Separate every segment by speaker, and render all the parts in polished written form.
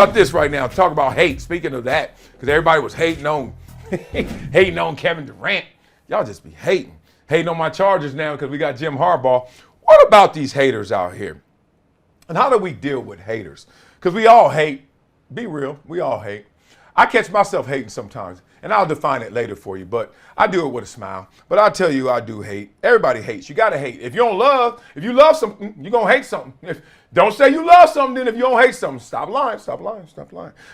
Speaker 1: About this right now, talk about hate. Speaking of that, because everybody was hating on Kevin Durant. Y'all just be hating on my Chargers now because we got Jim Harbaugh. What about these haters out here? And how do we deal with haters? Because we all hate. Be real, we all hate. I catch myself hating sometimes, and I'll define it later for you, but I do it with a smile. But I'll tell you, I do hate. Everybody hates. You got to hate. If you love something, you're going to hate something. Don't say you love something, then if you don't hate something, stop lying.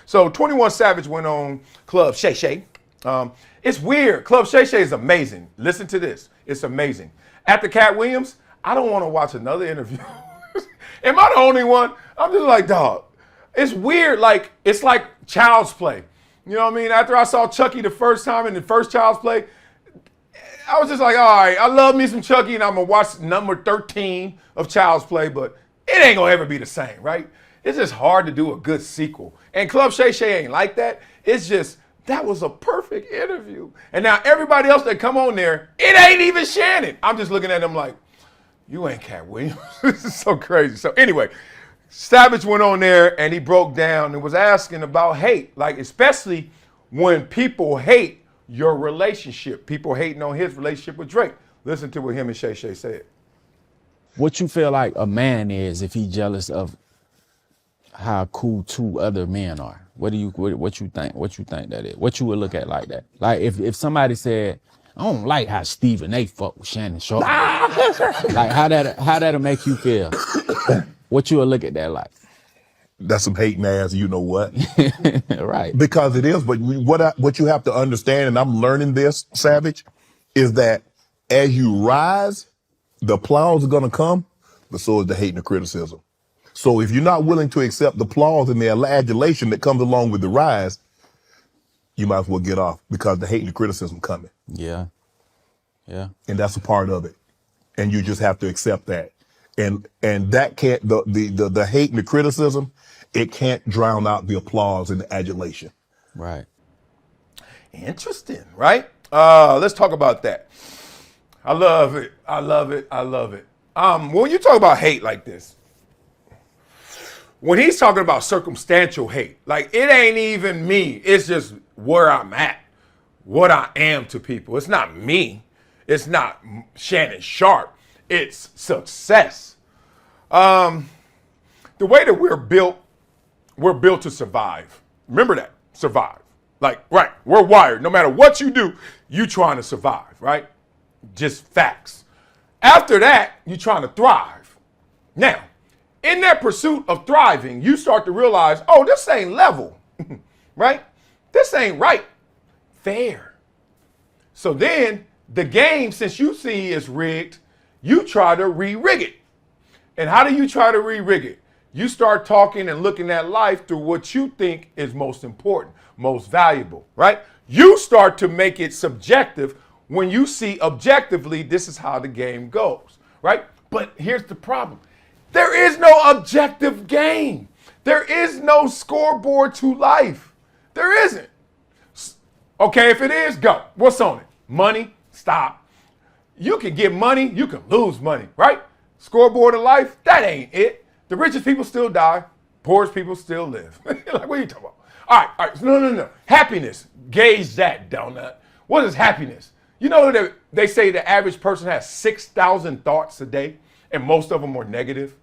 Speaker 1: So 21 Savage went on Club Shay Shay. It's weird. Club Shay Shay is amazing. Listen to this. It's amazing. After Cat Williams, I don't want to watch another interview. Am I the only one? I'm just like, dog. It's weird. Like, it's like Child's Play. You know what I mean? After I saw Chucky the first time in the first Child's Play, I was just like, all right, I love me some Chucky, and I'm going to watch number 13 of Child's Play, but it ain't going to ever be the same, right? It's just hard to do a good sequel. And Club Shay Shay ain't like that. It's just, that was a perfect interview. And now everybody else that come on there, it ain't even Shannon. I'm just looking at them like, you ain't Cat Williams. This is so crazy. So anyway, Savage went on there and he broke down and was asking about hate, like especially when people hate your relationship. People hating on his relationship with Drake. Listen to what him and Shay Shay said.
Speaker 2: What you feel like a man is if he jealous of how cool two other men are? What you think? What you think that is? What you would look at like that? Like if somebody said, I don't like how Stephen A. fuck with Shannon Sharpe. Like how that'll make you feel? What you would look at that like?
Speaker 3: That's some hating ass, you know what?
Speaker 2: Right.
Speaker 3: Because it is, but what you have to understand, and I'm learning this, Savage, is that as you rise, the applause is gonna come, but so is the hate and the criticism. So if you're not willing to accept the applause and the adulation that comes along with the rise, you might as well get off because the hate and the criticism coming.
Speaker 2: Yeah. Yeah.
Speaker 3: And that's a part of it. And you just have to accept that. And that can't, the hate and the criticism, it can't drown out the applause and the adulation.
Speaker 2: Right.
Speaker 1: Interesting, right? Let's talk about that. I love it. When you talk about hate like this, when he's talking about circumstantial hate, like it ain't even me. It's just where I'm at, what I am to people. It's not me. It's not Shannon Sharpe. It's success. The way that we're built to survive. Remember that, survive. Like, right, we're wired. No matter what you do, you trying to survive, right? Just facts. After that, you trying to thrive. Now, in that pursuit of thriving, you start to realize, oh, this ain't level, right? This ain't right, fair. So then the game, since you see is rigged, you try to re-rig it. And how do you try to re-rig it? You start talking and looking at life through what you think is most important, most valuable, right? You start to make it subjective when you see objectively this is how the game goes, right? But here's the problem. There is no objective game. There is no scoreboard to life. There isn't. Okay, if it is, go. What's on it? Money? Stop. You can get money, you can lose money, right? Scoreboard of life, that ain't it. The richest people still die, poorest people still live. Like, what are you talking about? All right, no. Happiness, gauge that, donut. What is happiness? You know that they say the average person has 6,000 thoughts a day, and most of them are negative,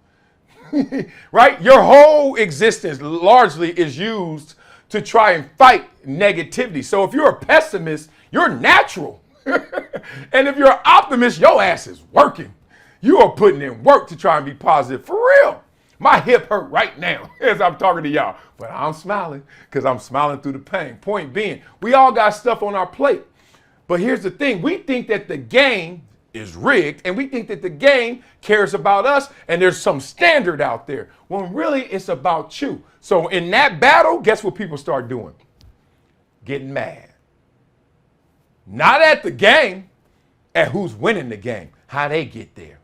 Speaker 1: right? Your whole existence largely is used to try and fight negativity. So if you're a pessimist, you're natural. And if you're an optimist, your ass is working. You are putting in work to try and be positive. For real. My hip hurt right now as I'm talking to y'all. But I'm smiling because I'm smiling through the pain. Point being, we all got stuff on our plate. But here's the thing. We think that the game is rigged, and we think that the game cares about us, and there's some standard out there. When really it's about you. So in that battle, guess what people start doing? Getting mad. Not at the game, at who's winning the game, how they get there.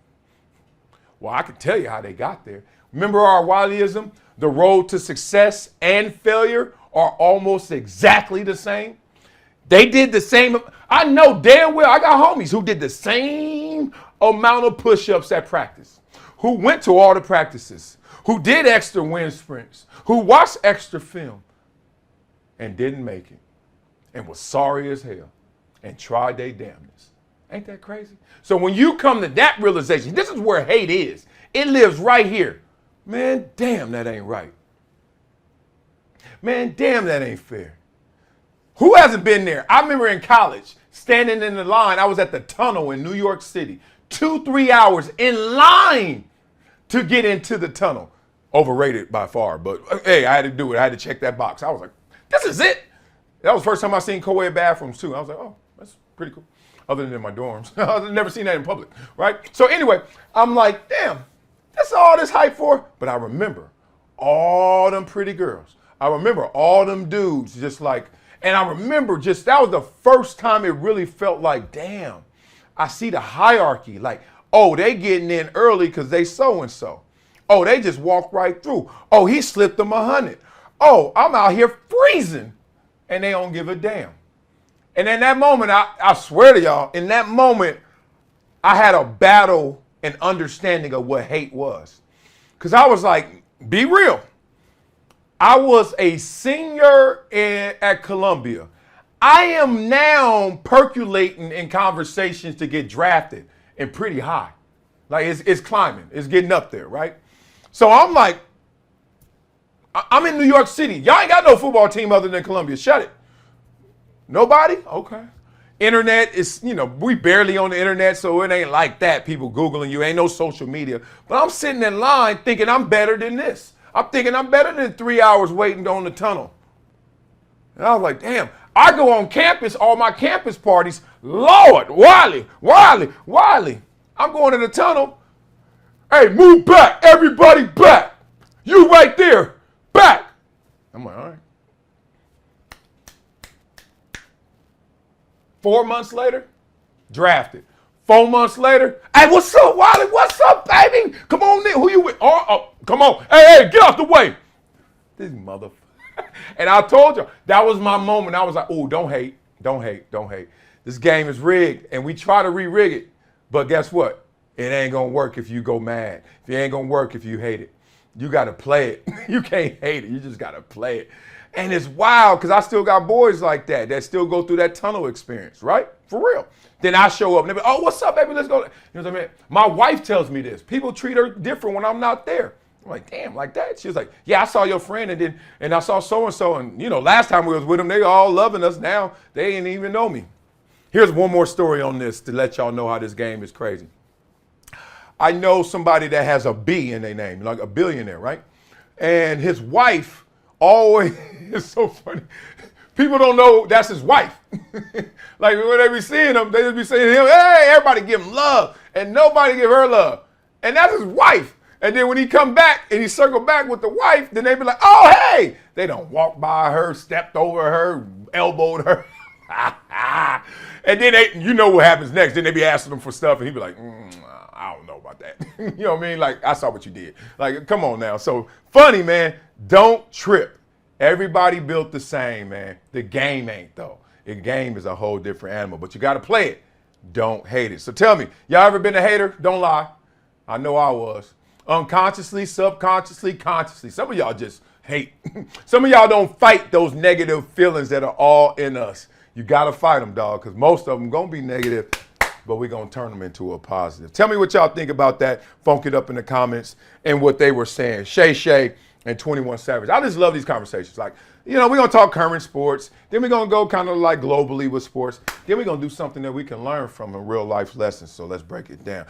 Speaker 1: Well, I can tell you how they got there. Remember our Wileyism? The road to success and failure are almost exactly the same. They did the same. I know damn well I got homies who did the same amount of push-ups at practice, who went to all the practices, who did extra wind sprints, who watched extra film and didn't make it and was sorry as hell and tried their damnness. Ain't that crazy? So when you come to that realization, this is where hate is. It lives right here. Man, damn, that ain't right. Man, damn, that ain't fair. Who hasn't been there? I remember in college, standing in the line. I was at the tunnel in New York City. 2-3 hours in line to get into the tunnel. Overrated by far, but hey, I had to do it. I had to check that box. I was like, this is it. That was the first time I seen co-ed bathrooms too. I was like, oh, that's pretty cool. Other than in my dorms. I've never seen that in public, right? So anyway, I'm like, damn, that's all this hype for? But I remember all them pretty girls. I remember all them dudes just like, and I remember just, that was the first time it really felt like, damn, I see the hierarchy. Like, oh, they getting in early because they so-and-so. Oh, they just walked right through. Oh, he slipped them 100. Oh, I'm out here freezing. And they don't give a damn. And in that moment, I swear to y'all, in that moment, I had a battle and understanding of what hate was. Because I was like, be real. I was a senior at Columbia. I am now percolating in conversations to get drafted and pretty high. Like it's climbing, it's getting up there, right? So I'm like, I'm in New York City. Y'all ain't got no football team other than Columbia. Shut it. Nobody? Okay. Internet is, we barely on the internet, so it ain't like that. People Googling you, ain't no social media. But I'm sitting in line thinking I'm better than this. I'm thinking I'm better than 3 hours waiting on the tunnel. And I was like, damn. I go on campus, all my campus parties. Lord, Wiley. I'm going to the tunnel. Hey, move back. Everybody back. You right there. Back. I'm like, all right. 4 months later, drafted. 4 months later, hey, what's up, Wiley? What's up, baby? Come on in. Who you with? Oh, come on. Hey, get off the way. This motherfucker. And I told you, that was my moment. I was like, oh, don't hate. This game is rigged, and we try to re-rig it. But guess what? It ain't going to work if you go mad. It ain't going to work if you hate it. You got to play it. You can't hate it. You just got to play it. And it's wild because I still got boys like that still go through that tunnel experience, right? For real. Then I show up and they be, oh, what's up, baby? Let's go. You know what I mean? My wife tells me this. People treat her different when I'm not there. I'm like, damn, like that? She was like, yeah, I saw your friend and I saw so-and-so. And, last time we was with them, they all loving us. Now they ain't even know me. Here's one more story on this to let y'all know how this game is crazy. I know somebody that has a B in their name, like a billionaire, right? And his wife always, it's so funny. People don't know that's his wife. Like when they be seeing him, they just be saying to him, hey, everybody give him love. And nobody give her love. And that's his wife. And then when he come back and he circle back with the wife, then they be like, oh, hey. They don't walk by her, stepped over her, elbowed her. And then you know what happens next. Then they be asking him for stuff and he be like, I don't know about that. You know what I mean? Like, I saw what you did. Like, come on now. So funny, man. Don't trip. Everybody built the same, man. The game ain't, though. The game is a whole different animal, but you got to play it. Don't hate it. So tell me, y'all ever been a hater? Don't lie. I know I was. Unconsciously, subconsciously, consciously. Some of y'all just hate. Some of y'all don't fight those negative feelings that are all in us. You got to fight them, dog, because most of them going to be negative, but we're going to turn them into a positive. Tell me what y'all think about that. Funk it up in the comments and what they were saying. Shay Shay and 21 Savage. I just love these conversations. Like, we're going to talk current sports. Then we're going to go kind of like globally with sports. Then we're going to do something that we can learn from in real life lessons. So let's break it down.